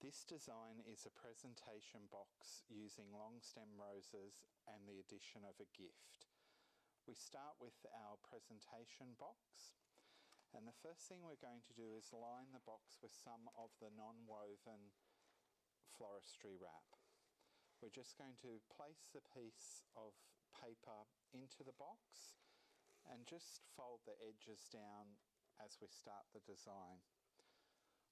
This design is a presentation box using long stem roses and the addition of a gift. We start with our presentation box, and the first thing we're going to do is line the box with some of the non-woven floristry wrap. We're just going to place the piece of paper into the box and just fold the edges down as we start the design.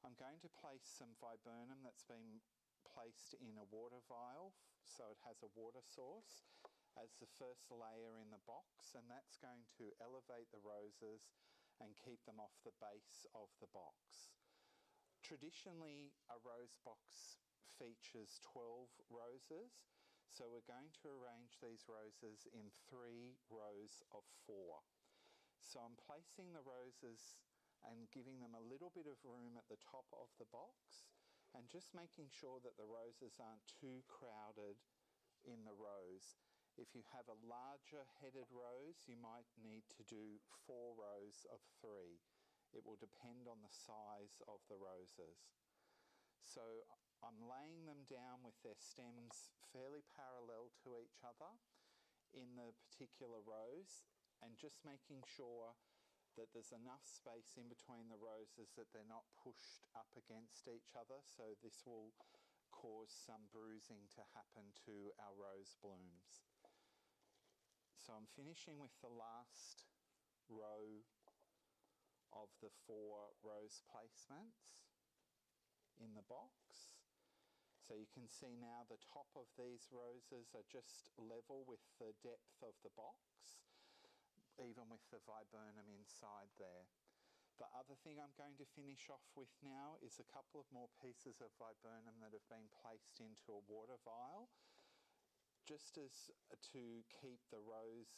I'm going to place some viburnum that's been placed in a water vial, so it has a water source, as the first layer in the box, and that's going to elevate the roses and keep them off the base of the box. Traditionally, a rose box features 12 roses, so we're going to arrange these roses in 3 rows of 4. So I'm placing the roses and giving them a little bit of room at the top of the box, and just making sure that the roses aren't too crowded in the rows. If you have a larger headed rose, you might need to do 4 rows of 3. It will depend on the size of the roses. So I'm laying them down with their stems fairly parallel to each other in the particular rows, and just making sure that there's enough space in between the roses that they're not pushed up against each other, so this will cause some bruising to happen to our rose blooms. So I'm finishing with the last row of the 4 rose placements in the box. So you can see now the top of these roses are just level with the depth of the box, even with the viburnum inside there. The other thing I'm going to finish off with now is a couple of more pieces of viburnum that have been placed into a water vial, just as to keep the roses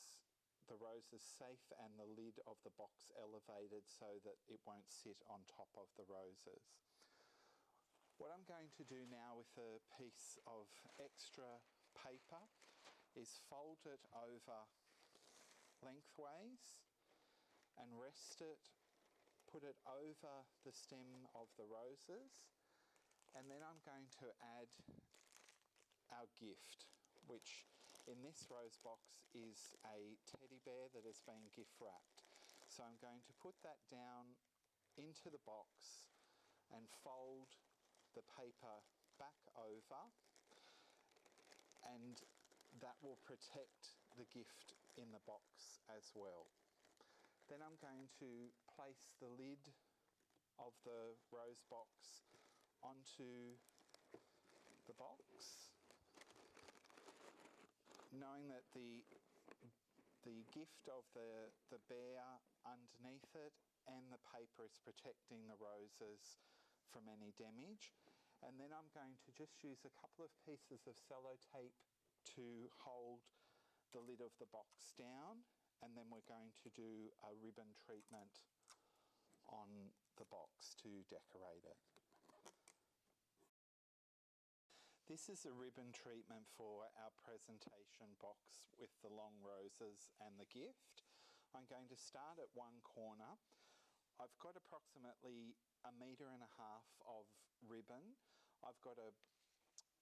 safe and the lid of the box elevated so that it won't sit on top of the roses. What I'm going to do now with a piece of extra paper is fold it over lengthways and rest it, put it over the stem of the roses, and then I'm going to add our gift, which in this rose box is a teddy bear that has been gift wrapped. So I'm going to put that down into the box and fold the paper back over, and that will protect the gift in the box as well. Then I'm going to place the lid of the rose box onto the box, knowing that the gift of the bear underneath it and the paper is protecting the roses from any damage. And then I'm going to just use a couple of pieces of sellotape to hold the lid of the box down, and then we're going to do a ribbon treatment on the box to decorate it. This is a ribbon treatment for our presentation box with the long roses and the gift. I'm going to start at one corner. I've got approximately 1.5 meters of ribbon. I've got a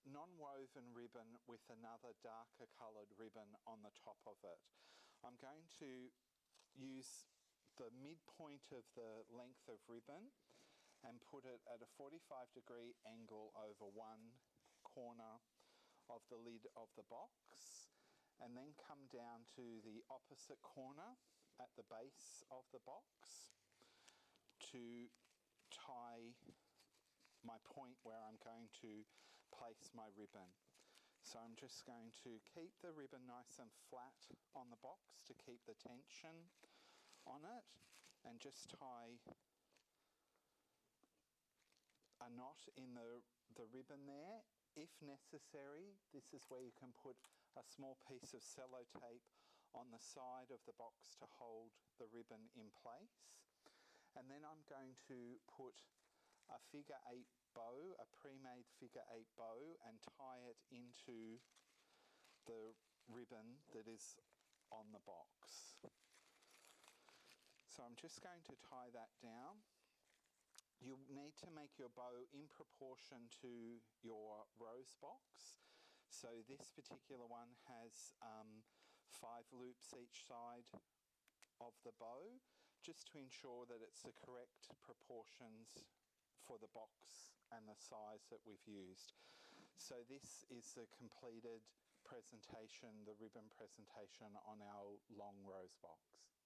non-woven ribbon with another darker coloured ribbon on the top of it. I'm going to use the midpoint of the length of ribbon and put it at a 45-degree angle over one corner of the lid of the box, and then come down to the opposite corner at the base of the box to tie my point where I'm going to place my ribbon. So I'm just going to keep the ribbon nice and flat on the box to keep the tension on it, and just tie a knot in the ribbon there. If necessary, this is where you can put a small piece of sellotape on the side of the box to hold the ribbon in place. And then I'm going to put a figure 8 bow, a pre-made figure 8 bow, and tie it into the ribbon that is on the box. So I'm just going to tie that down You need to make your bow in proportion to your rose box. So this particular one has 5 loops each side of the bow, just to ensure that it's the correct proportions for the box and the size that we've used. So this is the completed presentation, the ribbon presentation on our long rose box.